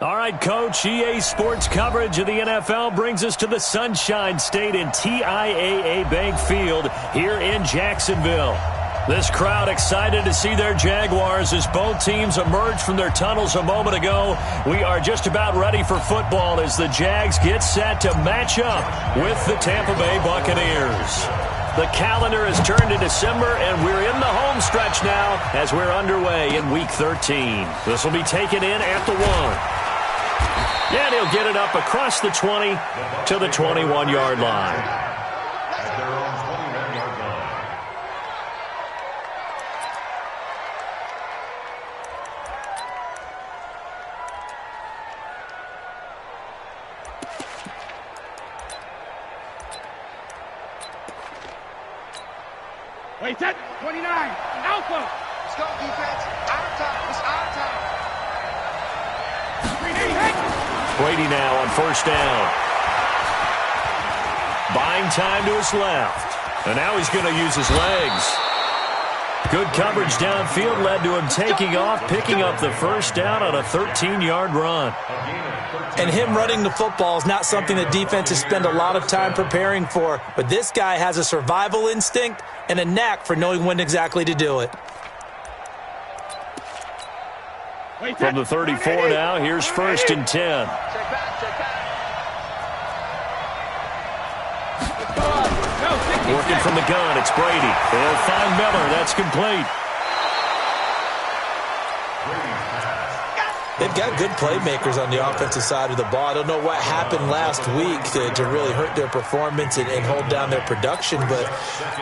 All right, Coach, EA Sports coverage of the NFL brings us to the Sunshine State in TIAA Bank Field here in Jacksonville. This crowd excited to see their Jaguars as both teams emerge from their tunnels a moment ago. We are just about ready for football as the Jags get set to match up with the Tampa Bay Buccaneers. The calendar has turned to December, and we're in the home stretch now as we're underway in Week 13. This will be taken in at the 1. And he'll get it up across the 20 to the 21-yard line. Wait, set, 29, Alpha. Let's go, defense. Out of time. It's out of time. Brady now on first down. Buying time to his left. And now he's going to use his legs. Good coverage downfield led to him taking off, picking up the first down on a 13-yard run. And him running the football is not something that defenses spend a lot of time preparing for. But this guy has a survival instinct and a knack for knowing when exactly to do it. From the 34 now, here's first and 10. Working from the gun, it's Brady. They'll find Miller. That's complete. They've got good playmakers on the offensive side of the ball. I don't know what happened last week to really hurt their performance and hold down their production, but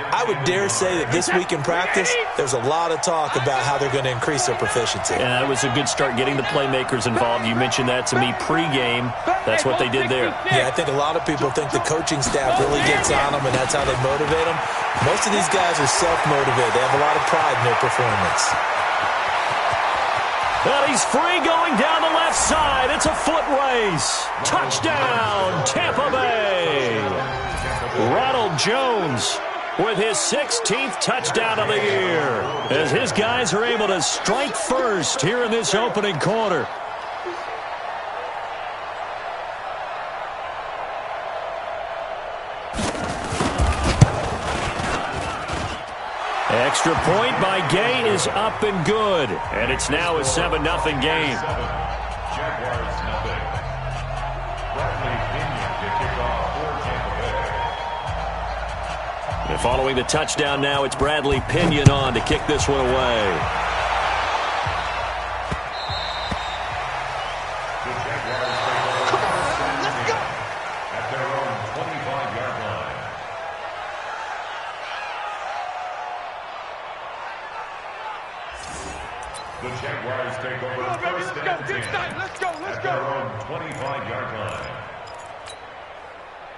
I would dare say that this week in practice, there's a lot of talk about how they're going to increase their proficiency. Yeah, it was a good start getting the playmakers involved. You mentioned that to me pregame. That's what they did there. Yeah, I think a lot of people think the coaching staff really gets on them, and that's how they motivate them. Most of these guys are self-motivated. They have a lot of pride in their performance. And he's free going down the left side. It's a foot race. Touchdown, Tampa Bay. Ronald Jones with his 16th touchdown of the year as his guys are able to strike first here in this opening quarter. Extra point by Gay is up and good. And it's now a 7-0 game. Jaguars nothing. Bradley Pinion to kick off for Tampa Bay. And following the touchdown now, it's Bradley Pinion on to kick this one away. The Jaguars take over Let's go. at their own 25-yard line. The Jaguars take over first and 10 Let's go. at their own 25-yard line.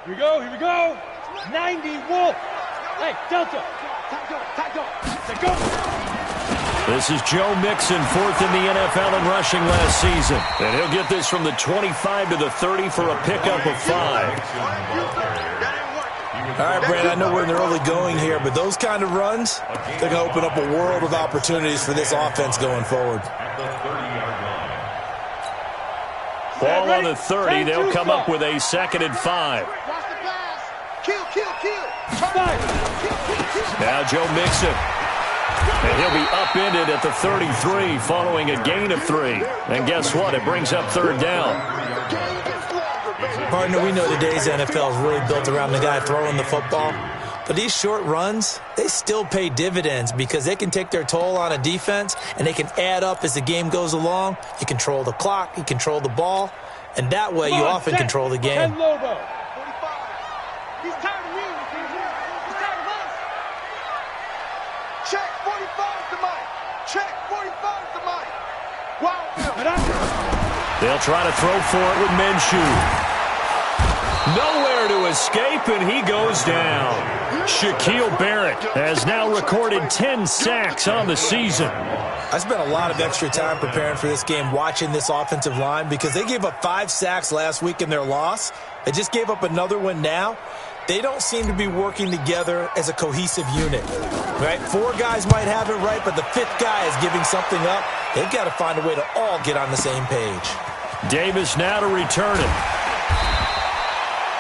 Here we go. 90 Wolf. Hey, Delta. Tackle. Let's go. This is Joe Mixon, fourth in the NFL in rushing last season. And he'll get this from the 25 to the 30 for a pickup of 5. All right, Brandon, I know we're in the early going here, but those kind of runs, they're going to open up a world of opportunities for this offense going forward. At the 30-yard line. Ball on the 30. They'll come up with a 2nd and 5. Watch the pass. Kill. Now Joe Mixon. And he'll be upended at the 33 following a gain of 3. And guess what? It brings up 3rd down. Partner, we know today's NFL is really built around the guy throwing the football. But these short runs, they still pay dividends because they can take their toll on a defense and they can add up as the game goes along. You control the clock, you control the ball, and that way you often control the game. 10 Lobo. 45. He's tired of you. He's tired of us. Check 45 to Mike. Check 45 to Mike. Wow. They'll try to throw for it with Minshew. Nowhere to escape, and he goes down. Shaquille Barrett has now recorded 10 sacks on the season. I spent a lot of extra time preparing for this game watching this offensive line because they gave up 5 sacks last week in their loss. They just gave up another one now. They don't seem to be working together as a cohesive unit, right? 4 guys might have it right, but the 5th guy is giving something up. They've got to find a way to all get on the same page. Davis now to return it.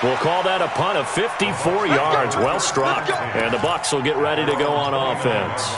We'll call that a punt of 54 yards. Well struck. And the Bucs will get ready to go on offense.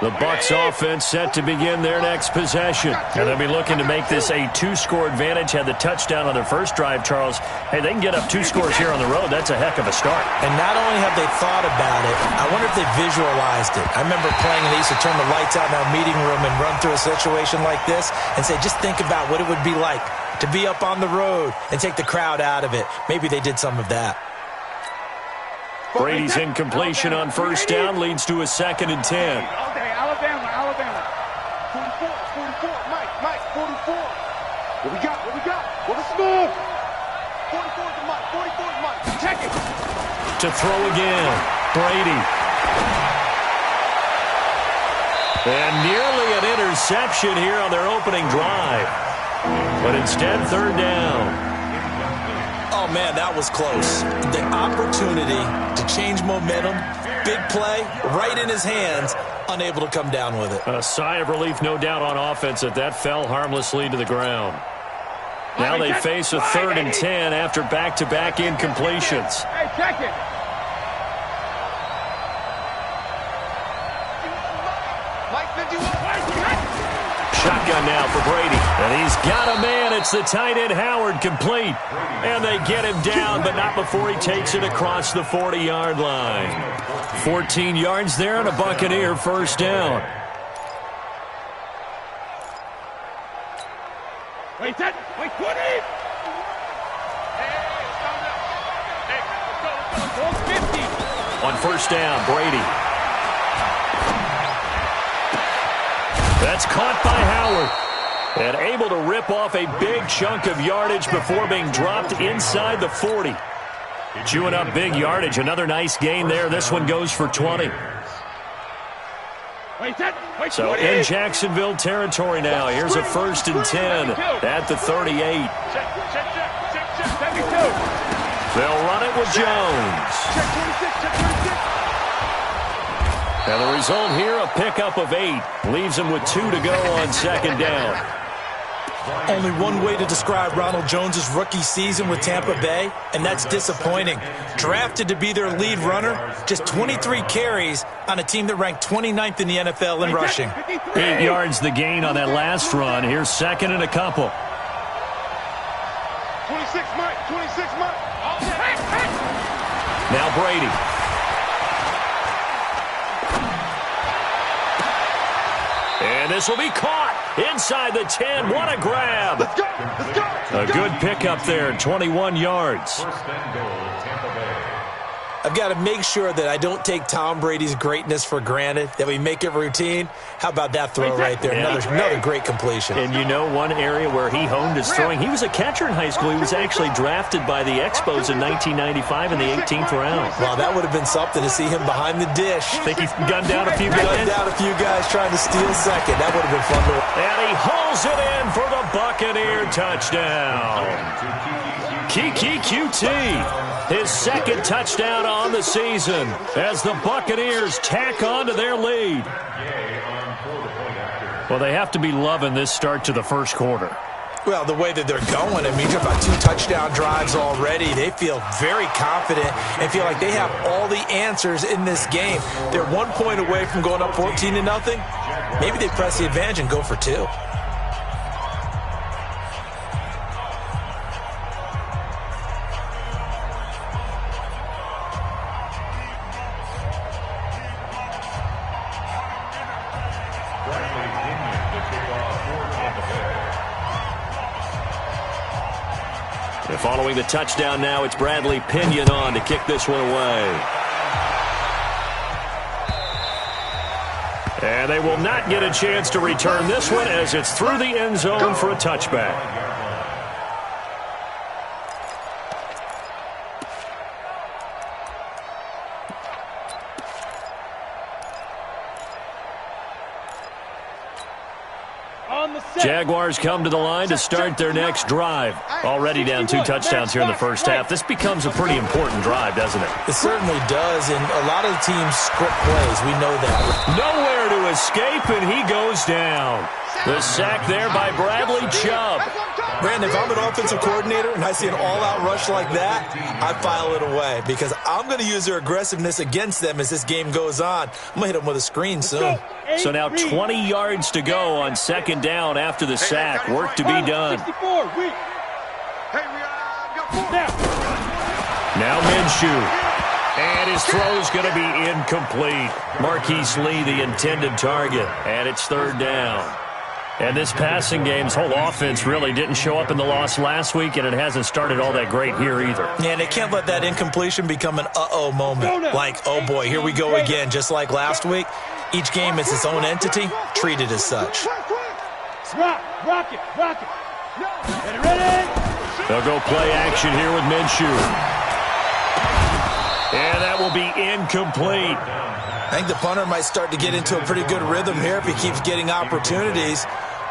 The Bucs offense set to begin their next possession. And they'll be looking to make this a 2-score advantage. Had the touchdown on their first drive, Charles. Hey, they can get up 2 scores here on the road. That's a heck of a start. And not only have they thought about it, I wonder if they visualized it. I remember playing and they used to turn the lights out in our meeting room and run through a situation like this and say, just think about what it would be like to be up on the road and take the crowd out of it. Maybe they did some of that. Brady's incompletion on first down leads to a 2nd and 10. Alabama. 44, Mike, 44. What we got? What was smooth? 44 to Mike. Check it. To throw again, Brady. And nearly an interception here on their opening drive. But instead, 3rd down. Oh, man, that was close. The opportunity to change momentum, big play, right in his hands, unable to come down with it. A sigh of relief, no doubt, on offense that fell harmlessly to the ground. Now they face a 3rd and 10 after back-to-back incompletions. Hey, check it. Shotgun now for Brady. And he's got a man. It's the tight end Howard, complete. And they get him down, but not before he takes it across the 40-yard line. 14 yards there and a Buccaneer first down. Wait, 20! On first down, Brady. That's caught by Howard. And able to rip off a big chunk of yardage before being dropped inside the 40. Chewing up big yardage. Another nice gain there. This one goes for 20. So in Jacksonville territory now. Here's a 1st and 10 at the 38. They'll run it with Jones. And the result here, a pickup of 8. Leaves him with 2 to go on 2nd down. Only one way to describe Ronald Jones' rookie season with Tampa Bay, and that's disappointing. Drafted to be their lead runner, just 23 carries on a team that ranked 29th in the NFL in rushing. 8 yards the gain on that last run. Here's 2nd and a couple. 26 Mike. Now Brady. And this will be caught inside the 10. What a grab. Let's go. A good pickup there, 21 yards. First and goal, Tampa Bay. I've got to make sure that I don't take Tom Brady's greatness for granted, that we make it routine. How about that throw right there? Another great completion. And you know one area where he honed his throwing? He was a catcher in high school. He was actually drafted by the Expos in 1995 in the 18th round. Well, that would have been something to see him behind the dish. Think he's gunned down a few guys? Gunned down a few guys trying to steal second. That would have been fun to watch. And he hauls it in for the Buccaneer touchdown. Kiki QT, his 2nd touchdown on the season as the Buccaneers tack on to their lead. Well, they have to be loving this start to the first quarter. Well, the way that they're going, I mean, you're about 2 touchdown drives already. They feel very confident and feel like they have all the answers in this game. They're 1 point away from going up 14-0. Maybe they press the advantage and go for 2. Following the touchdown now, it's Bradley Pinion on to kick this one away. And they will not get a chance to return this one as it's through the end zone for a touchback. Jaguars come to the line to start their next drive. Already down 2 touchdowns here in the first half. This becomes a pretty important drive, doesn't it? It certainly does, and a lot of the teams script plays. We know that. Nowhere to escape, and he goes down. The sack there by Bradley Chubb. Brandon, if I'm an offensive coordinator and I see an all-out rush like that, I file it away because I'm going to use their aggressiveness against them as this game goes on. I'm going to hit them with a screen soon. So now 20 yards to go on second down after the sack. Work to be done. Now Minshew. And his throw's going to be incomplete. Marquise Lee, the intended target. And it's third down. And this passing game's whole offense really didn't show up in the loss last week, and it hasn't started all that great here either. Yeah, and they can't let that incompletion become an uh-oh moment. Like, oh boy, here we go again, just like last week. Each game is its own entity, treated as such. Rock it. Ready? They'll go play action here with Minshew. And that will be incomplete. I think the punter might start to get into a pretty good rhythm here if he keeps getting opportunities.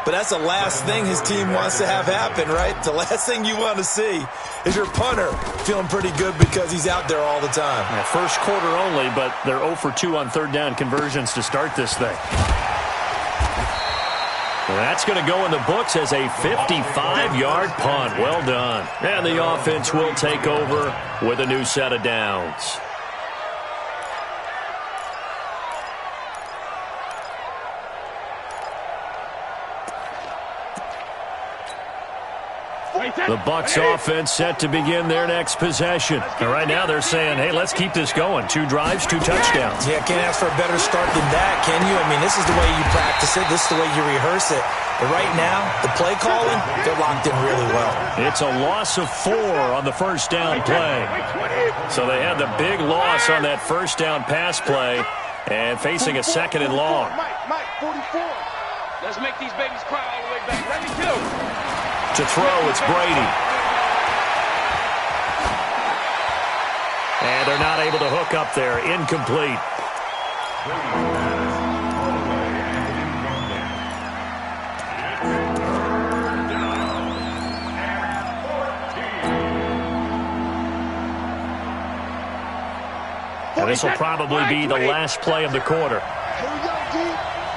But that's the last thing his team wants to have happen, right? The last thing you want to see is your punter feeling pretty good because he's out there all the time. Yeah, first quarter only, but they're 0 for 2 on third down conversions to start this thing. Well, that's going to go in the books as a 55-yard punt. Well done. And the offense will take over with a new set of downs. The Bucs offense set to begin their next possession. And right now they're saying, hey, let's keep this going. 2 drives, 2 touchdowns. Yeah, can't ask for a better start than that, can you? I mean, this is the way you practice it. This is the way you rehearse it. But right now, the play calling, they're locked in really well. It's a loss of 4 on the first down play. So they had the big loss on that first down pass play and facing a second and long. Mike, 44. Let's make these babies cry all the way back. Ready, go. To throw, it's Brady. And they're not able to hook up there. Incomplete. And this will probably be the last play of the quarter. Here we go, D.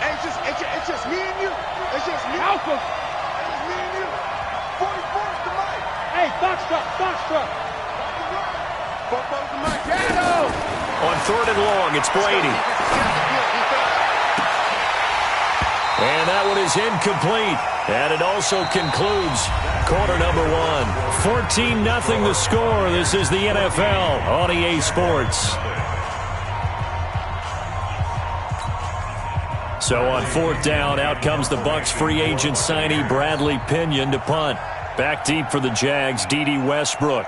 Hey, it's just me and you. It's just me. Alpha. It's me and you. 44 to Mike. Hey, box truck. Football's to Mike. Shadow. On third and long, it's Brady. And that one is incomplete. And it also concludes quarter number 1. 14-0 the score. This is the NFL on EA Sports. So on fourth down, out comes the Bucs free agent signee Bradley Pinion to punt. Back deep for the Jags, D.D. Westbrook.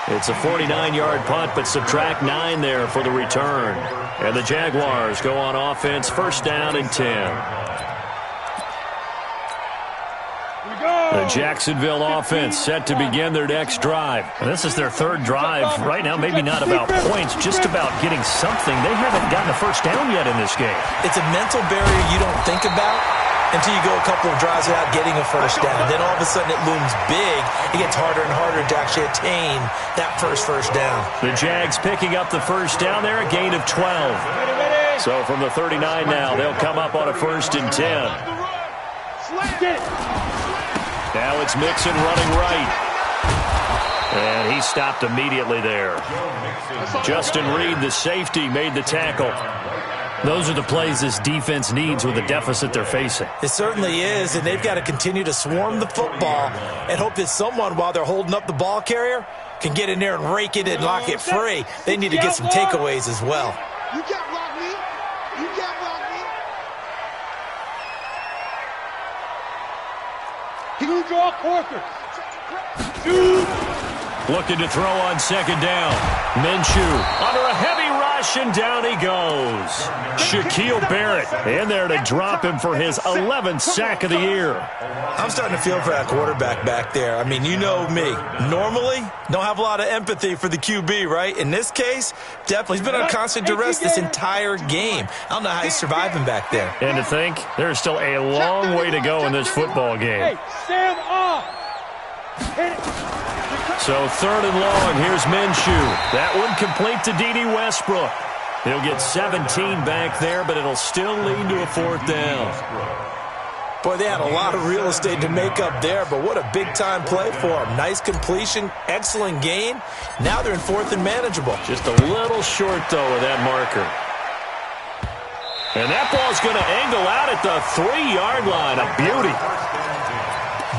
It's a 49-yard punt, but subtract 9 there for the return. And the Jaguars go on offense, first down and 10. The Jacksonville offense set to begin their next drive. And this is their third drive. Right now, maybe not about points, just about getting something. They haven't gotten a first down yet in this game. It's a mental barrier you don't think about until you go a couple of drives without getting a first down. Then all of a sudden it looms big. It gets harder and harder to actually attain that first down. The Jags picking up the first down there, a gain of 12. So from the 39 now, they'll come up on a first and 10. Now it's Mixon running right. And he stopped immediately there. Justin Reed, the safety, made the tackle. Those are the plays this defense needs with the deficit they're facing. It certainly is, and they've got to continue to swarm the football and hope that someone, while they're holding up the ball carrier, can get in there and rake it and lock it free. They need to get some takeaways as well. You can't block me. You can't block me. Can you draw quarter? Dude. Looking to throw on second down. Minshew under a heavy rush, and down he goes. Shaquille Barrett in there to drop him for his 11th sack of the year. I'm starting to feel for that quarterback back there. I mean, you know me. Normally, don't have a lot of empathy for the QB, right? In this case, definitely. He's been on constant duress this entire game. I don't know how he's surviving back there. And to think, there's still a long way to go in this football game. Hey, stand off. Hit it. So 3rd and long, here's Minshew. That one complete to D.D. Westbrook. He'll get 17 back there, but it'll still lead to a 4th down. Boy, they had a lot of real estate to make up there, but what a big-time play for them. Nice completion, excellent gain. Now they're in 4th and manageable. Just a little short, though, of that marker. And that ball's going to angle out at the 3-yard line. A beauty.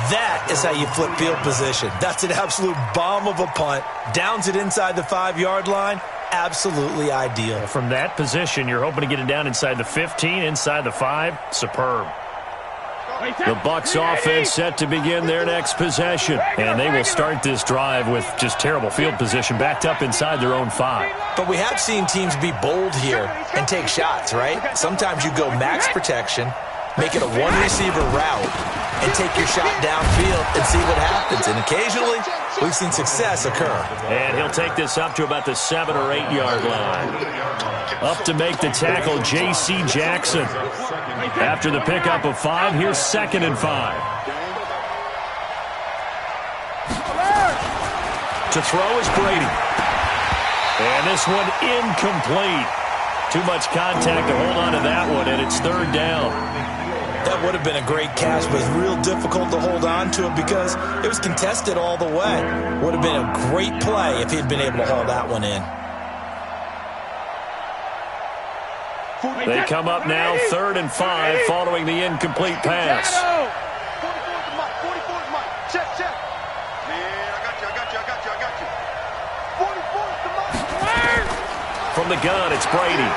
That is how you flip field position. That's an absolute bomb of a punt. Downs it inside the 5-yard line. Absolutely ideal. From that position, you're hoping to get it down inside the 15, inside the 5. Superb. The Bucs offense set to begin their next possession. And they will start this drive with just terrible field position, backed up inside their own 5. But we have seen teams be bold here and take shots, right? Sometimes you go max protection, make it a one-receiver route, and take your shot downfield and see what happens. And occasionally, we've seen success occur. And he'll take this up to about the 7- or 8-yard line. Up to make the tackle, J.C. Jackson. After the pickup of 5, here's 2nd and 5. To throw is Brady. And this one incomplete. Too much contact to hold on to that one, and it's 3rd down. That would have been a great catch, but it's real difficult to hold on to it because it was contested all the way. Would have been a great play if he'd been able to haul that one in. They come up now 3rd and 5 following the incomplete pass. 44 to Mike. 44 to Mike. Check, check. Man, I got you. 44 to Mike. From the gun, it's Brady.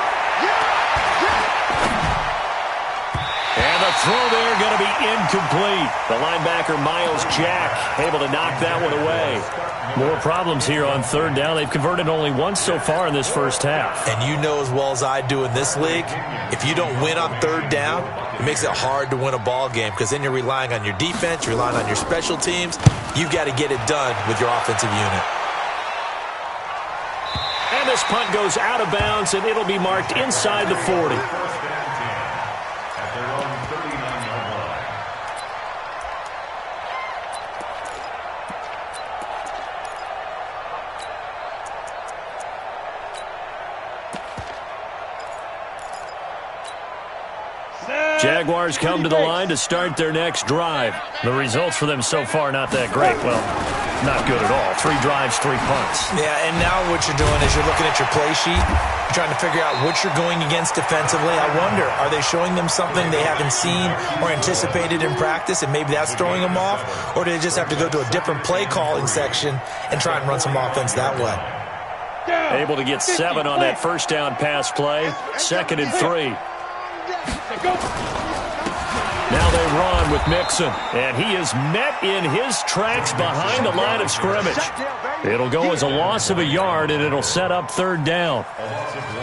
And the throw there going to be incomplete. The linebacker, Miles Jack, able to knock that one away. More problems here on 3rd down. They've converted only once so far in this first half. And you know as well as I do in this league, if you don't win on 3rd down, it makes it hard to win a ball game because then you're relying on your defense, you're relying on your special teams. You've got to get it done with your offensive unit. And this punt goes out of bounds, and it'll be marked inside the 40. Jaguars come to the line to start their next drive. The results for them so far not that great. Well, not good at all. 3 drives, 3 punts. Yeah, and now what you're doing is you're looking at your play sheet. You're trying to figure out what you're going against defensively. I wonder, are they showing them something they haven't seen or anticipated in practice, and maybe that's throwing them off? Or do they just have to go to a different play calling section and try and run some offense that way? Able to get 7 on that first down pass play. 2nd and 3. Now they run with Mixon, and he is met in his tracks behind the line of scrimmage. It'll go as a loss of a yard, and it'll set up 3rd down.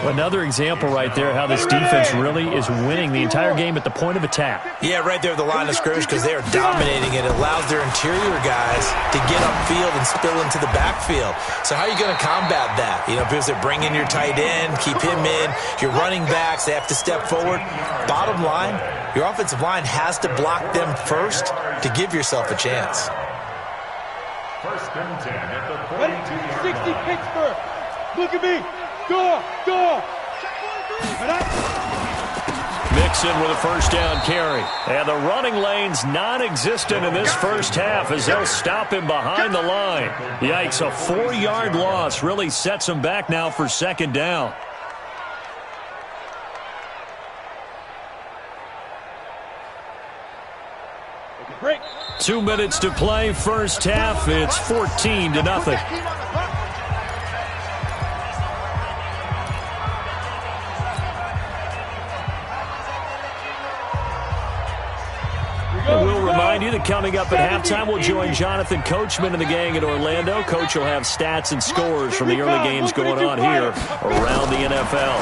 Another example right there how this defense really is winning the entire game at the point of attack. Yeah, right there at the line of scrimmage because they are dominating it. It allows their interior guys to get upfield and spill into the backfield. So how are you going to combat that? You know, because they bring in your tight end, keep him in. Your running backs, they have to step forward. Bottom line, your offensive line has to block them first to give yourself a chance. 1st and 10 at the 42-yard 60 line. Pittsburgh. Look at me. Go. Mixon with a first down carry. And the running lane's non-existent in this first half as they'll stop him behind the line. Yikes, a 4-yard loss really sets him back now for 2nd down. Break. 2 minutes to play, first half. It's 14-0. And we'll remind remind you that coming up at halftime, we'll join Jonathan Coachman and the gang in Orlando. Coach will have stats and scores from the early games going on here around the NFL.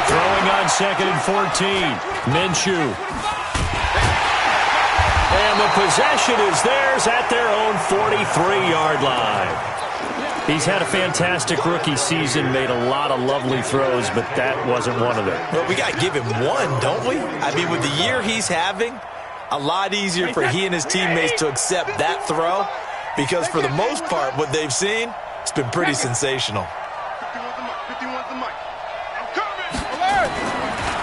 Throwing on 2nd and 14. Minshew. And the possession is theirs at their own 43-yard line. He's had a fantastic rookie season, made a lot of lovely throws, but that wasn't one of them. Well, we got to give him one, don't we? I mean, with the year he's having, a lot easier for he and his teammates to accept that throw because for the most part, what they've seen, it's been pretty sensational.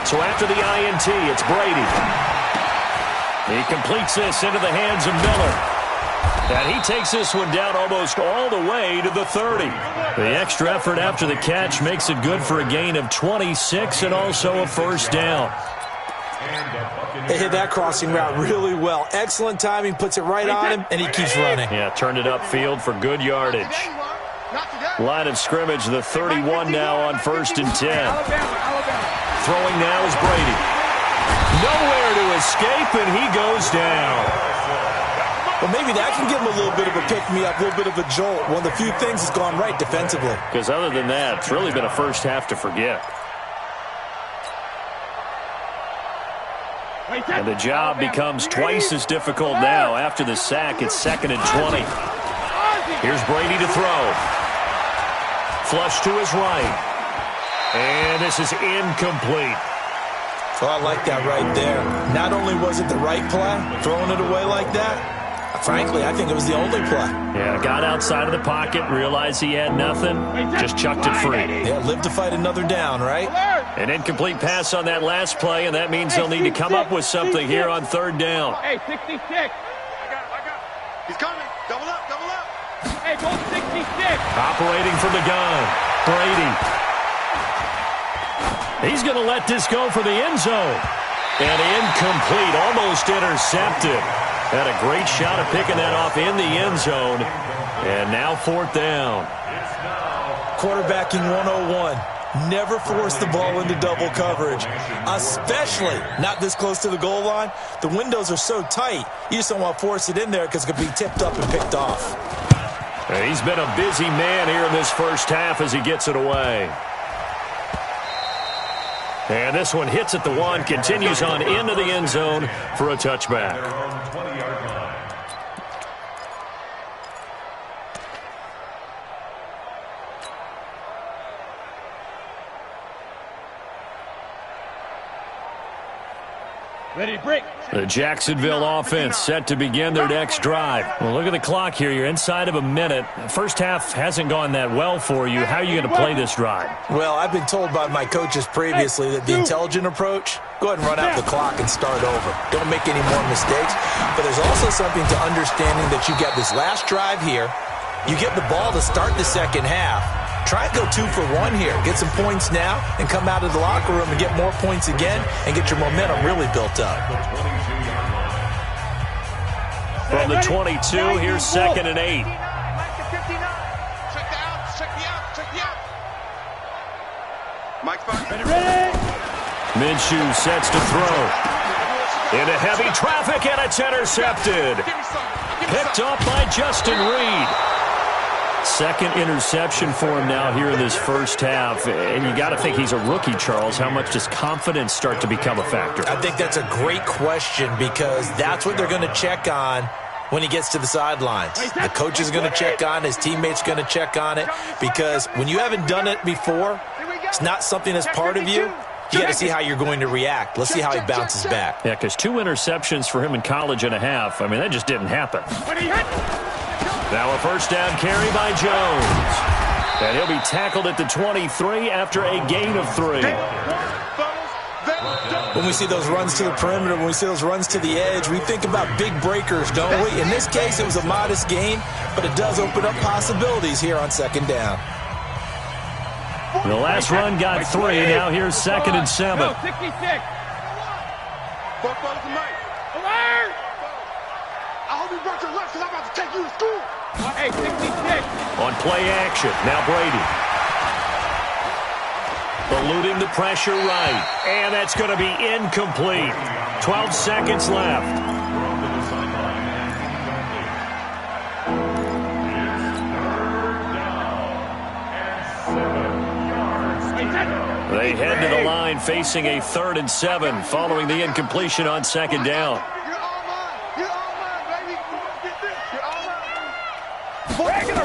So after the INT, it's Brady. He completes this into the hands of Miller. And he takes this one down almost all the way to the 30. The extra effort after the catch makes it good for a gain of 26 and also a first down. They hit that crossing route really well. Excellent timing, puts it right on him, and he keeps running. Yeah, turned it upfield for good yardage. Line of scrimmage, the 31 now on 1st and 10. Throwing now is Brady. Nowhere to escape, and he goes down. Well, maybe that can give him a little bit of a pick-me-up, a little bit of a jolt. One of the few things that's gone right defensively. Because other than that, it's really been a first half to forget. And the job becomes twice as difficult now. After the sack, it's 2nd and 20. Here's Brady to throw. Flush to his right. And this is incomplete. Oh, I like that right there. Not only was it the right play, throwing it away like that, frankly, I think it was the only play. Yeah, got outside of the pocket, realized he had nothing, just chucked it free. Yeah, live to fight another down, right? An incomplete pass on that last play, and that means they'll need to come up with something here on 3rd down. Hey, 66. I got it. He's coming. Double up, double up. Hey, go 66. Operating from the gun, Brady. He's going to let this go for the end zone. And incomplete, almost intercepted. Had a great shot of picking that off in the end zone. And now 4th down. Quarterbacking 101. Never force the ball into double coverage, especially not this close to the goal line. The windows are so tight, you just don't want to force it in there because it could be tipped up and picked off. He's been a busy man here in this first half as he gets it away. And this one hits at the 1, continues on into the end zone for a touchback. Ready to break. The Jacksonville offense set to begin their next drive. Well, look at the clock here. You're inside of a minute. First half hasn't gone that well for you. How are you going to play this drive? Well, I've been told by my coaches previously that the intelligent approach, go ahead and run out the clock and start over. Don't make any more mistakes. But there's also something to understanding that you got this last drive here. You get the ball to start the second half. Try and go 2 for 1 here. Get some points now and come out of the locker room and get more points again and get your momentum really built up. From the 22, here's 2nd and 8. Ready. Minshew sets to throw. Into heavy traffic, and it's intercepted. Picked up by Justin Reed. Second interception for him now here in this first half. And you got to think he's a rookie, Charles. How much does confidence start to become a factor? I think that's a great question because that's what they're going to check on when he gets to the sidelines. The coach is going to check on, his teammates going to check on it because when you haven't done it before, it's not something that's part of you. You got to see how you're going to react. Let's see how he bounces back. Yeah, because 2 interceptions for him in college and a half. I mean, that just didn't happen. Now a first down carry by Jones. And he'll be tackled at the 23 after a gain of 3. When we see those runs to the perimeter, when we see those runs to the edge, we think about big breakers, don't we? In this case, it was a modest gain, but it does open up possibilities here on 2nd down. The last run got 3. Now here's 2nd and 7. Go 66. Alert! I hope you brought your left because I'm about to take you to school. Hey, 66. On play action, now Brady. Eluding the pressure right. And that's going to be incomplete. 12 seconds left. They head to the line facing a 3rd and 7 following the incompletion on 2nd down. You're all mine. You're all mine, baby. Get this. You're all mine. Regular.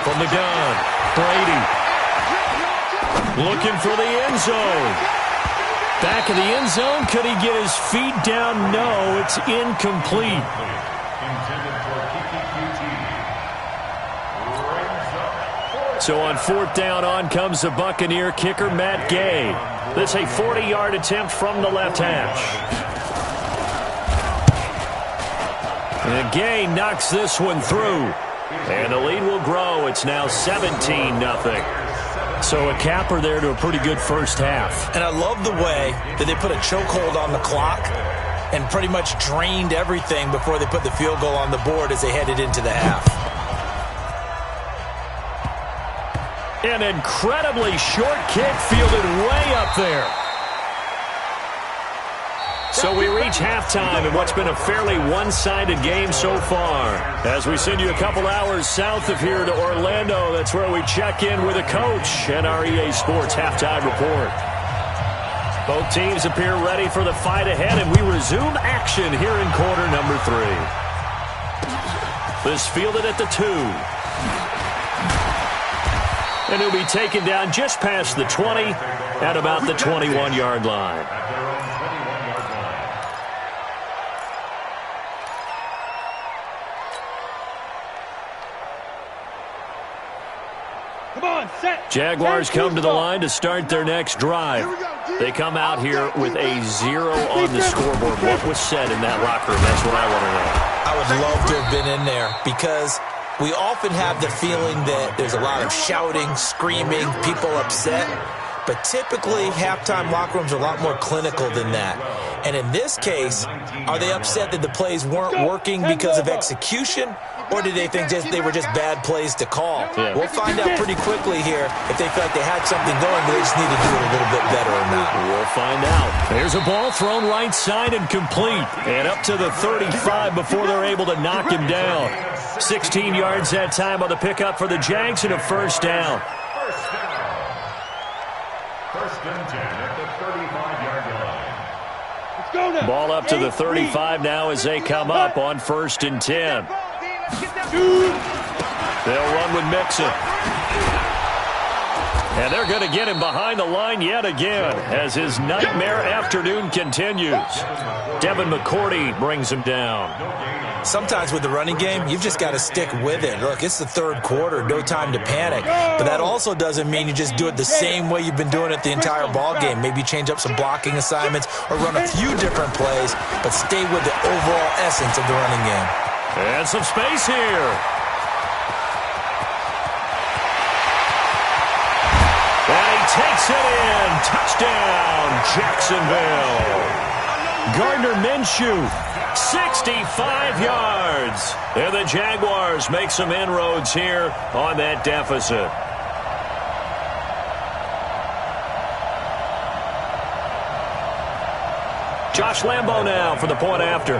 From the gun, Brady. Looking for the end zone. Back of the end zone. Could he get his feet down? No, it's incomplete. So on 4th down, on comes the Buccaneer kicker, Matt Gay. This a 40-yard attempt from the left hash. And Gay knocks this one through. And the lead will grow. It's now 17-0. So a capper there to a pretty good first half. And I love the way that they put a chokehold on the clock and pretty much drained everything before they put the field goal on the board as they headed into the half. An incredibly short kick fielded way up there. So we reach halftime in what's been a fairly one-sided game so far. As we send you a couple hours south of here to Orlando, that's where we check in with a coach and our EA Sports halftime report. Both teams appear ready for the fight ahead, and we resume action here in quarter number 3. This fielded at the 2. And he'll be taken down just past the 20 at about the 21-yard line. Come on, set. Jaguars come to the line to start their next drive. They come out here with a 0 on the scoreboard. What was said in that locker room? That's what I want to know. I would love to have been in there because we often have the feeling that there's a lot of shouting, screaming, people upset. But typically, halftime locker rooms are a lot more clinical than that. And in this case, are they upset that the plays weren't working because of execution? Or did they think they were just bad plays to call? Yeah. We'll find out pretty quickly here if they feel like they had something going, but they just need to do it a little bit better or not. We'll find out. There's a ball thrown right side and complete. And up to the 35 before they're able to knock him down. 16 yards that time on the pickup for the Jags and a 1st down. First and 10 at the 35-yard line. Let's go now. Ball up to the 35 now as they come up on 1st and 10. They'll run with Mixon. And they're going to get him behind the line yet again as his nightmare afternoon continues. Devin McCourty brings him down. Sometimes with the running game, you've just got to stick with it. Look, it's the 3rd quarter, no time to panic. But that also doesn't mean you just do it the same way you've been doing it the entire ball game. Maybe change up some blocking assignments or run a few different plays, but stay with the overall essence of the running game. And some space here. And he takes it in. Touchdown, Jacksonville. Gardner Minshew, 65 yards. And the Jaguars make some inroads here on that deficit. Josh Lambo now for the point after.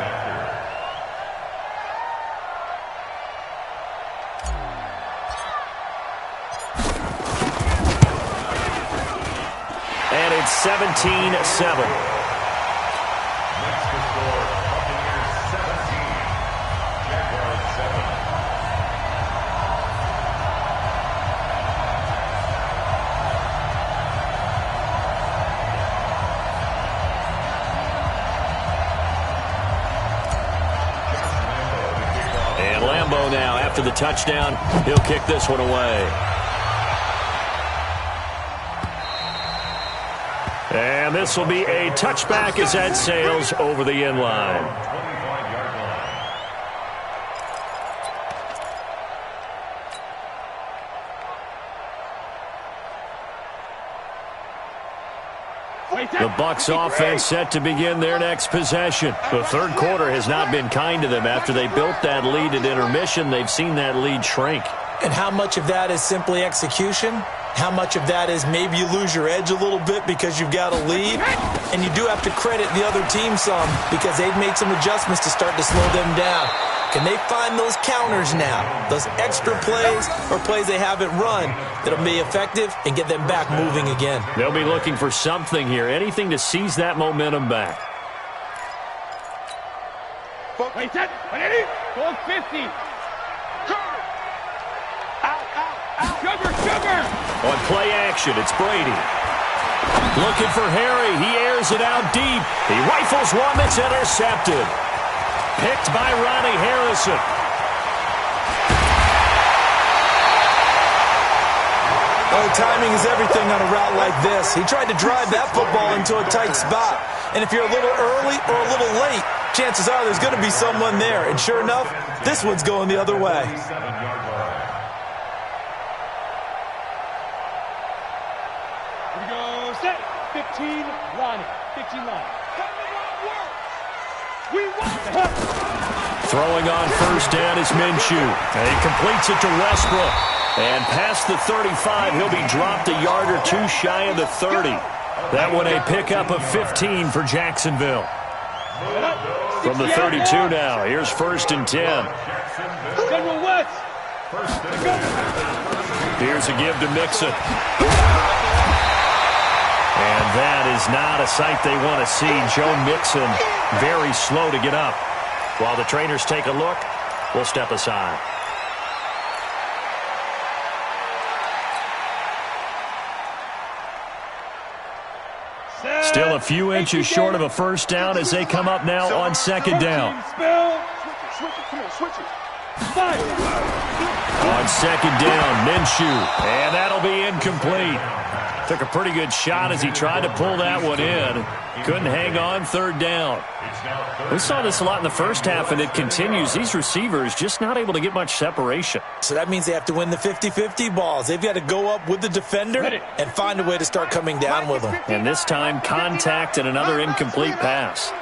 And it's 17-7. Next to score, Buccaneers 17, Jaguars 7. And Lambo now, after the touchdown, he'll kick this one away. And this will be a touchback as that sails over the end line. 25-yard line. The Bucs offense set to begin their next possession. The 3rd quarter has not been kind to them. After they built that lead at intermission, they've seen that lead shrink. And how much of that is simply execution? How much of that is maybe you lose your edge a little bit because you've got a lead? And you do have to credit the other team some because they've made some adjustments to start to slow them down. Can they find those counters now, those extra plays or plays they haven't run that'll be effective and get them back moving again? They'll be looking for something here, anything to seize that momentum back. Wait, set. 180. Go 50. Sugar. On play action, it's Brady. Looking for Harry. He airs it out deep. He rifles one that's intercepted. Picked by Ronnie Harrison. Oh, timing is everything on a route like this. He tried to drive that football into a tight spot. And if you're a little early or a little late, chances are there's going to be someone there. And sure enough, this one's going the other way. Here we go. Set. 15. Ronnie. 15 line. We won. Throwing on first down is Minshew. And he completes it to Westbrook. And past the 35, he'll be dropped a yard or two shy of the 30. That one a pickup of 15 for Jacksonville. From the 32 now, here's 1st and 10. General West. Here's a give to Mixon. And that is not a sight they want to see. Joe Mixon very slow to get up. While the trainers take a look, we'll step aside. Still a few inches short of a first down as they come up now on 2nd down. On 2nd down, Minshew. And that'll be incomplete. Took a pretty good shot as he tried to pull that one in. Couldn't hang on 3rd down. We saw this a lot in the first half, and it continues. These receivers just not able to get much separation. So that means they have to win the 50-50 balls. They've got to go up with the defender and find a way to start coming down with them. And this time, contact and another incomplete pass.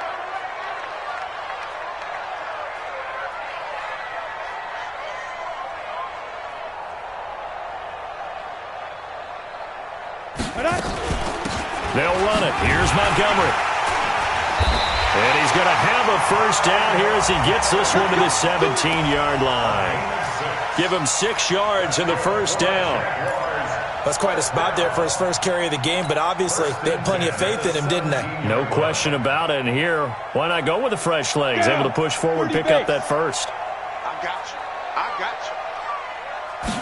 They'll run it. Here's Montgomery. And he's going to have a first down here as he gets this one to the 17-yard line. Give him 6 yards in the first down. That's quite a spot there for his first carry of the game, but obviously they had plenty of faith in him, didn't they? No question about it. And here, why not go with the fresh legs? Able to push forward, pick up that first. I got you.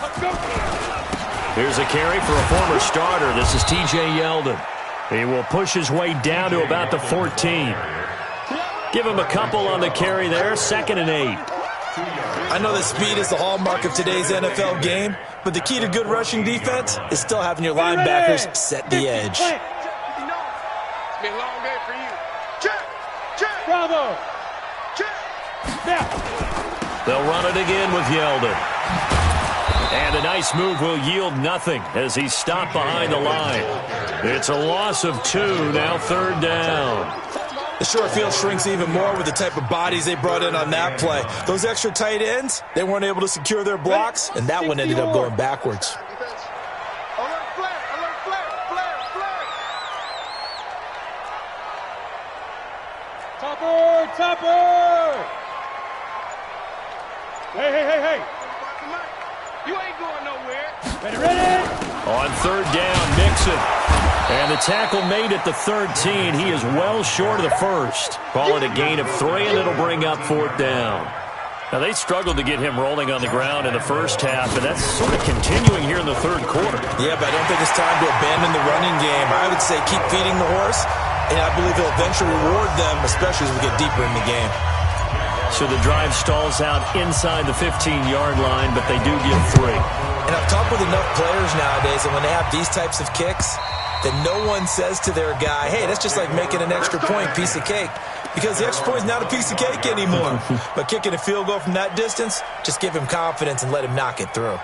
Let's go. Here's a carry for a former starter. This is T.J. Yeldon. He will push his way down to about the 14. Give him a couple on the carry there. 2nd and 8. I know that speed is the hallmark of today's NFL game, but the key to good rushing defense is still having your linebackers set the edge. It's been a long day for you. Check. Bravo. Check. Now. They'll run it again with Yeldon. And a nice move will yield nothing as he's stopped behind the line. It's a loss of 2, now 3rd down. The short field shrinks even more with the type of bodies they brought in on that play. Those extra tight ends, they weren't able to secure their blocks, and that one ended up going backwards. Alert flare. Topper. Hey. You ain't going nowhere. Ready. On 3rd down, Mixon. And the tackle made at the 13. He is well short of the first. Call it a gain of 3, and it'll bring up 4th down. Now, they struggled to get him rolling on the ground in the first half, and that's sort of continuing here in the 3rd quarter. Yeah, but I don't think it's time to abandon the running game. I would say keep feeding the horse, and I believe he'll eventually reward them, especially as we get deeper in the game. So the drive stalls out inside the 15-yard line, but they do give 3. And I've talked with enough players nowadays, and when they have these types of kicks, then no one says to their guy, hey, that's just like making an extra point, piece of cake. Because the extra point is not a piece of cake anymore. But kicking a field goal from that distance, just give him confidence and let him knock it through.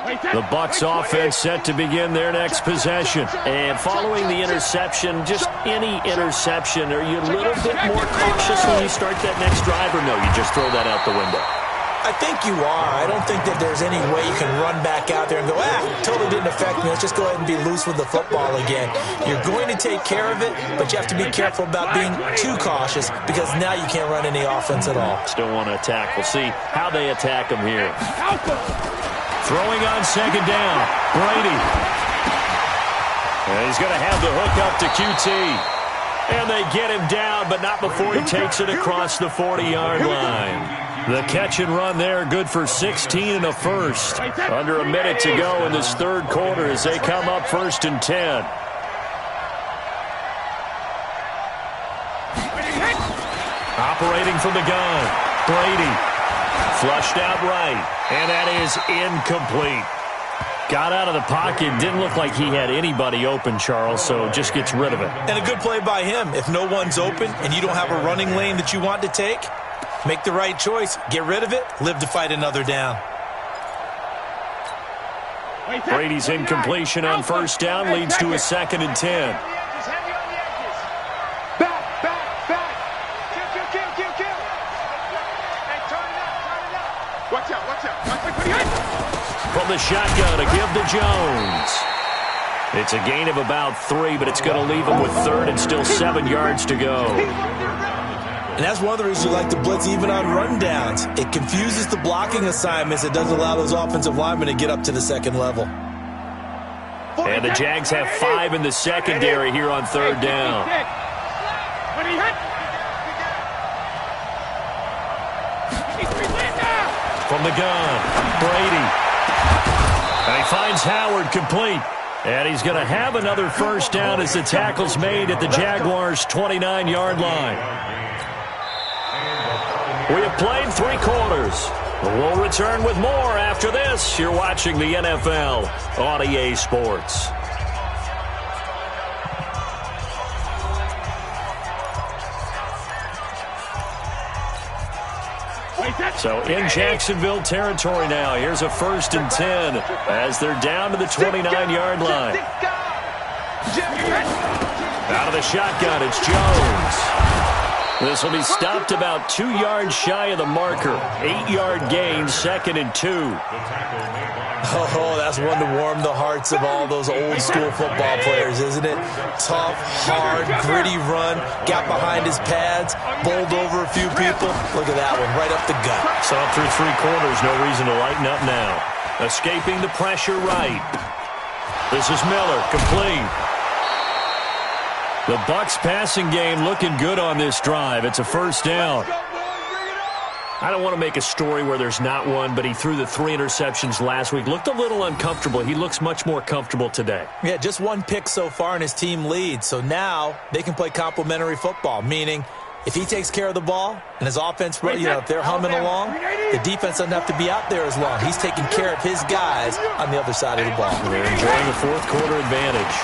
The Bucs offense set to begin their next possession. And following the interception, just any interception, are you a little bit more cautious when you start that next drive, or no, you just throw that out the window? I think you are. I don't think that there's any way you can run back out there and go, totally didn't affect me. Let's just go ahead and be loose with the football again. You're going to take care of it, but you have to be careful about being too cautious because now you can't run any offense at all. Still want to attack. We'll see how they attack him here. Throwing on second down, Brady. And he's going to have the hook up to QT. And they get him down, but not before he takes it across the 40-yard line. The catch and run there, good for 16 and a first. Under a minute to go in this third quarter as they come up 1st and 10. Operating from the gun, Brady. Flushed out right, and that is incomplete. Got out of the pocket, didn't look like he had anybody open, Charles, so just gets rid of it. And a good play by him. If no one's open and you don't have a running lane that you want to take, make the right choice. Get rid of it. Live to fight another down. Brady's incompletion on first down leads to a 2nd and 10. Watch out, watch out. From the shotgun, a give to Jones. It's a gain of about 3, but it's going to leave him with 3rd and still 7 yards to go. And that's one of the reasons you like to blitz even on rundowns. It confuses the blocking assignments. It doesn't allow those offensive linemen to get up to the second level. And the Jags have 5 in the secondary here on 3rd down. From the gun, Brady. And he finds Howard complete. And he's going to have another first down as the tackle's made at the Jaguars' 29-yard line. We have played 3 quarters. We'll return with more after this. You're watching the NFL on EA Sports. So in Jacksonville territory now. Here's a 1st and 10 as they're down to the 29-yard line. Out of the shotgun, it's Jones. This will be stopped about 2 yards shy of the marker. 8-yard gain, 2nd and 2. Oh, that's one to warm the hearts of all those old-school football players, isn't it? Tough, hard, gritty run, got behind his pads, bowled over a few people. Look at that one, right up the gut. So through 3 quarters, no reason to lighten up now. Escaping the pressure right. This is Miller, complete. The Bucs passing game looking good on this drive. It's a first down. I don't want to make a story where there's not one, but he threw the 3 interceptions last week. Looked a little uncomfortable. He looks much more comfortable today. Yeah, just 1 pick so far and his team leads. So now they can play complementary football, meaning if he takes care of the ball and his offense, if they're humming along, the defense doesn't have to be out there as long. He's taking care of his guys on the other side of the ball. They're enjoying the 4th quarter advantage.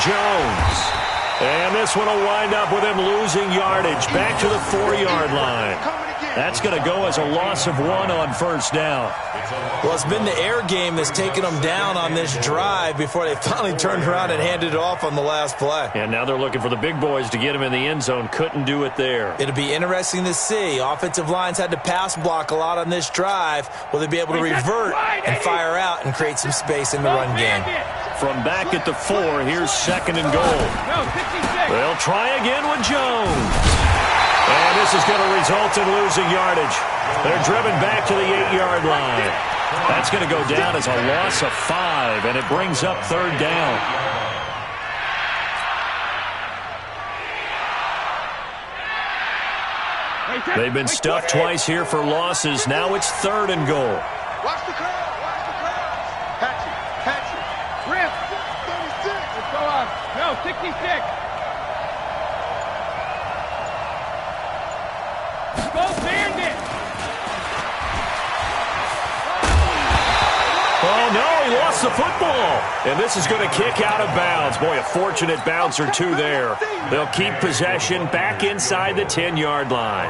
Jones. And this one will wind up with him losing yardage back to the 4-yard line. That's going to go as a loss of 1 on first down. Well, it's been the air game that's taken them down on this drive before they finally turned around and handed it off on the last play. And now they're looking for the big boys to get him in the end zone. Couldn't do it there. It'll be interesting to see. Offensive lines had to pass block a lot on this drive. Will they be able to revert and fire out and create some space in the run game? From back at the 4, here's 2nd and goal. They'll try again with Jones. And this is going to result in losing yardage. They're driven back to the 8-yard line. That's going to go down as a loss of 5, and it brings up 3rd down. They've been stuffed twice here for losses. Now it's 3rd and goal. Watch the crowd, watch the crowd. Hatchet. Rip. 36. Let's go up. No, 66. Go Bandit. Oh, no, he lost the football. And this is going to kick out of bounds. Boy, a fortunate bounce or 2 there. They'll keep possession back inside the 10-yard line.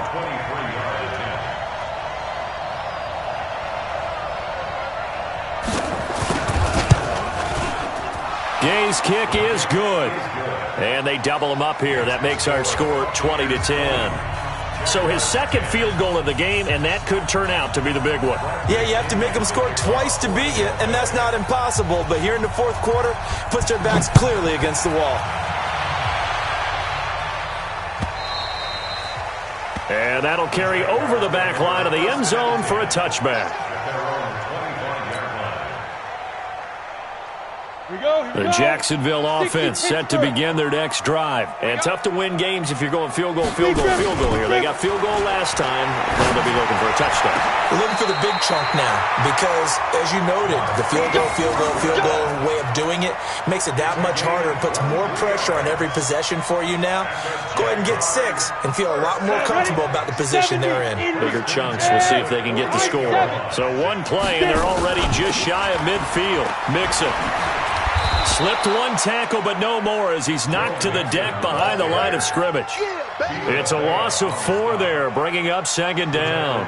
Gay's kick is good. And they double him up here. That makes our score 20-10. So his second field goal of the game, and that could turn out to be the big one. Yeah, you have to make them score twice to beat you, and that's not impossible. But here in the fourth quarter, puts their backs clearly against the wall. And that'll carry over the back line of the end zone for a touchback. The Jacksonville offense set to begin their next drive. And tough to win games if you're going field goal here. They got field goal last time. Now they'll be looking for a touchdown. We're looking for the big chunk now because, as you noted, the field goal way of doing it makes it that much harder and puts more pressure on every possession for you now. Go ahead and get 6 and feel a lot more comfortable about the position they're in. Bigger chunks. We'll see if they can get the score. So one play, and they're already just shy of midfield. Mixon slipped one tackle, but no more as he's knocked to the deck behind the line of scrimmage. It's a loss of 4 there, bringing up second down.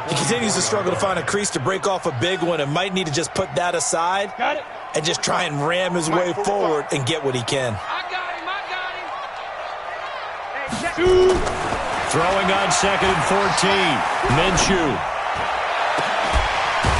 He continues to struggle to find a crease to break off a big one and might need to just put that aside and just try and ram his way forward and get what he can. Throwing on second and 14. Minshew.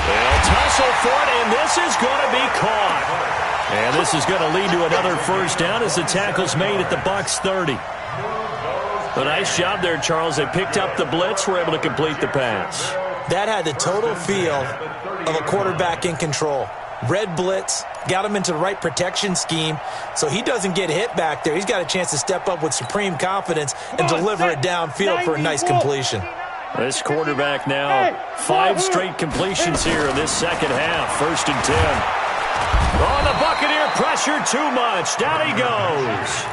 They'll tussle for it, and this is going to be caught. And this is going to lead to another first down as the tackle's made at the Bucs 30. A nice job there, Charles. They picked up the blitz, were able to complete the pass. That had the total feel of a quarterback in control. Red blitz, got him into the right protection scheme, so he doesn't get hit back there. He's got a chance to step up with supreme confidence and deliver it downfield for a nice completion. This quarterback now, 5 straight completions here in this second half. First and 10. Oh, the Buccaneer pressure too much. Down he goes.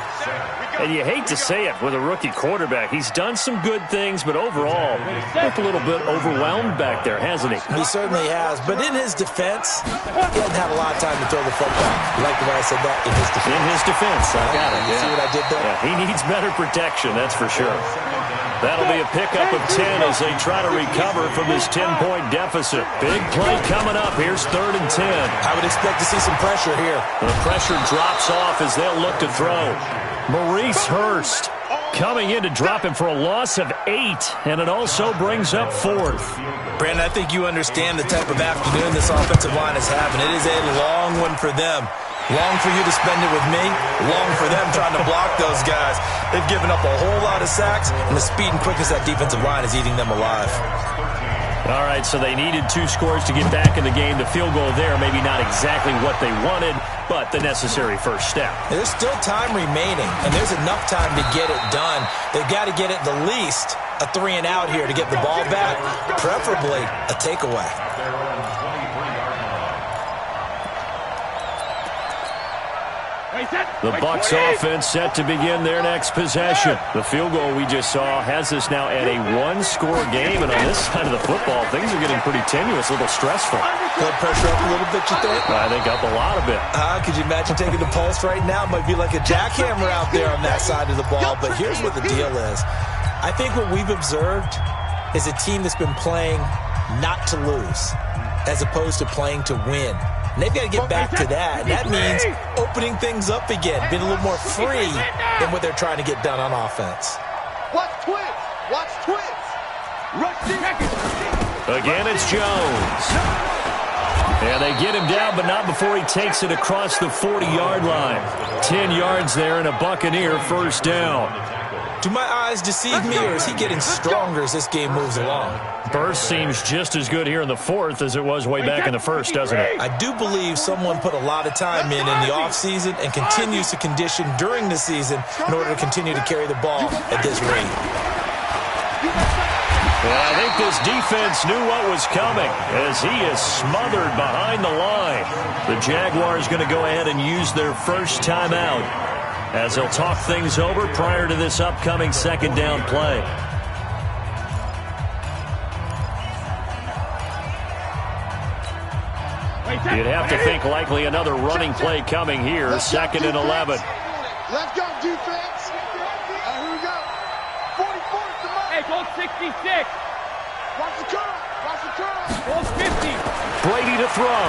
And you hate to say it with a rookie quarterback. He's done some good things, but overall, looked a little bit overwhelmed back there, hasn't he? He certainly has. But in his defense, he doesn't have a lot of time to throw the football. You like the way I said that? In his defense. In his defense. I got it. You see what I did there? Yeah, he needs better protection, that's for sure. That'll be a pickup of 10 as they try to recover from this 10-point deficit. Big play coming up. Here's 3rd and 10. I would expect to see some pressure here. The pressure drops off as they'll look to throw. Maurice Hurst coming in to drop him for a loss of 8, and it also brings up 4th. Brandon, I think you understand the type of afternoon this offensive line is having. It is a long one for them. Long for you to spend it with me. Long for them trying to block those guys. They've given up a whole lot of sacks, and the speed and quickness of that defensive line is eating them alive. All right, so they needed 2 scores to get back in the game. The field goal there, maybe not exactly what they wanted, but the necessary first step. There's still time remaining, and there's enough time to get it done. They've got to get at the least a 3 and out here to get the ball back, preferably a takeaway. The Bucs offense set to begin their next possession. The field goal we just saw has us now at a 1-score game, and on this side of the football, things are getting pretty tenuous, a little stressful. Blood pressure up a little bit, you think? I think up a lot of it. Could you imagine taking the pulse right now? It might be like a jackhammer out there on that side of the ball, but here's what the deal is. I think what we've observed is a team that's been playing not to lose as opposed to playing to win. And they've got to get back to that. And that means opening things up again, being a little more free than what they're trying to get done on offense. Watch twins. Watch twins. Rush Again, it's Jones. And they get him down, but not before he takes it across the 40-yard line. 10 yards there and a Buccaneer first down. Do my eyes deceive me, or is he getting stronger as this game moves along? Burst seems just as good here in the 4th as it was way back in the 1st, doesn't it? I do believe someone put a lot of time in the offseason and continues to condition during the season in order to continue to carry the ball at this rate. Well, I think this defense knew what was coming as he is smothered behind the line. The Jaguars going to go ahead and use their first timeout as they'll talk things over prior to this upcoming second down play. You'd have to think likely another running play coming here, 2nd and 11. Let's go, defense. Here we go. 44 is the mark. Hey, goal 66. Watch the curl. Watch the curl. Goal 50. Brady to throw.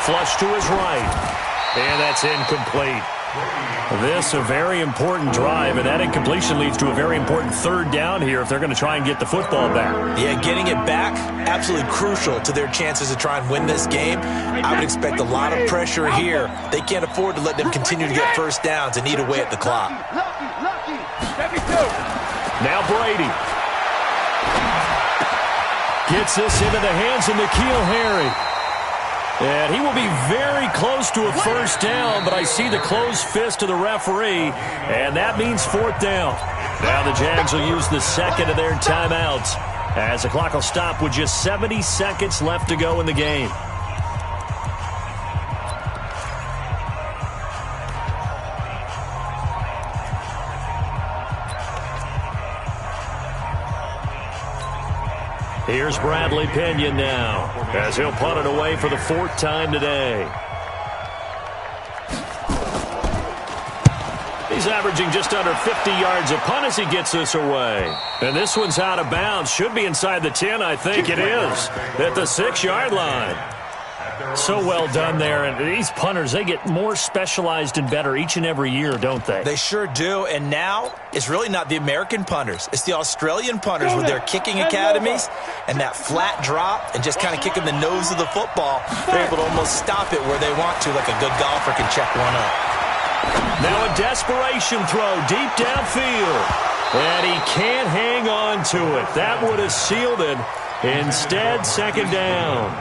Flush to his right. And that's incomplete. This a very important drive, and that incompletion leads to a very important third down here if they're going to try and get the football back. Yeah, getting it back, absolutely crucial to their chances to try and win this game. I would expect a lot of pressure here. They can't afford to let them continue to get first downs and eat away at the clock. Now Brady gets this into the hands of N'Keal Harry. And he will be very close to a first down, but I see the closed fist of the referee, and that means fourth down. Now the Jags will use the second of their timeouts as the clock will stop with just 70 seconds left to go in the game. Here's Bradley Pinion now as he'll punt it away for the fourth time today. He's averaging just under 50 yards a punt as he gets this away. And this one's out of bounds. Should be inside the 10, I think it is, at the 6-yard line. So well done there. And these punters, they get more specialized and better each and every year, don't they? They sure do. And now it's really not the American punters. It's the Australian punters with their kicking academies and that flat drop and just kind of kicking the nose of the football. They're able to almost stop it where they want to, like a good golfer can check one up. Now a desperation throw deep downfield. And he can't hang on to it. That would have sealed it. Instead, second down.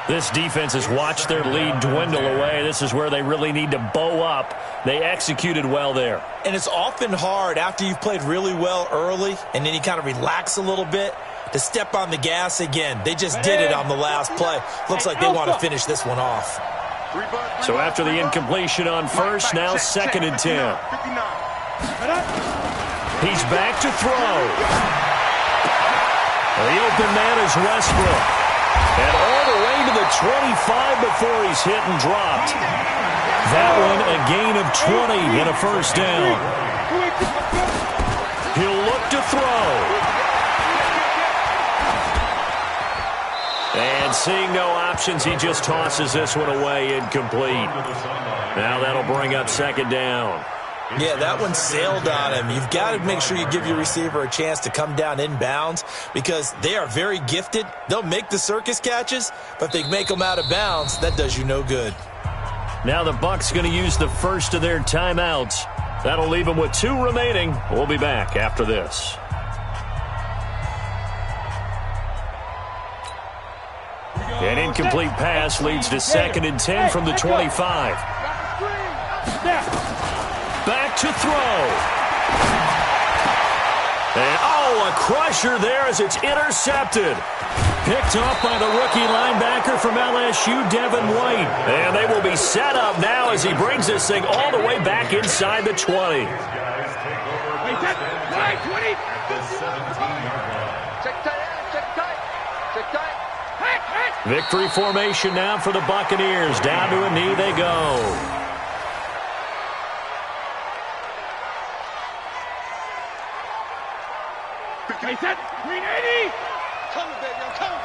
This defense has watched their lead dwindle away. This is where they really need to bow up. They executed well there. And it's often hard after you've played really well early and then you kind of relax a little bit to step on the gas again. They just did it on the last play. Looks like they want to finish this one off. So after the incompletion on first, now second and 10. He's back to throw. The open man is Westbrook. And all the way to the 25 before he's hit and dropped. That one a gain of 20 and a first down. He'll look to throw. And seeing no options, he just tosses this one away incomplete. Now that'll bring up second down. Yeah, that one sailed on him. You've got to make sure you give your receiver a chance to come down inbounds because they are very gifted. They'll make the circus catches, but if they make them out of bounds, that does you no good. Now the Bucs going to use the first of their timeouts. That'll leave them with 2 remaining. We'll be back after this. An incomplete pass leads to second and 10 from the 25. Back to throw. And, a crusher there as it's intercepted. Picked up by the rookie linebacker from LSU, Devin White. And they will be set up now as he brings this thing all the way back inside the 20. Victory formation now for the Buccaneers. Down to a knee they go. Set, 380. Come, baby, I'm coming.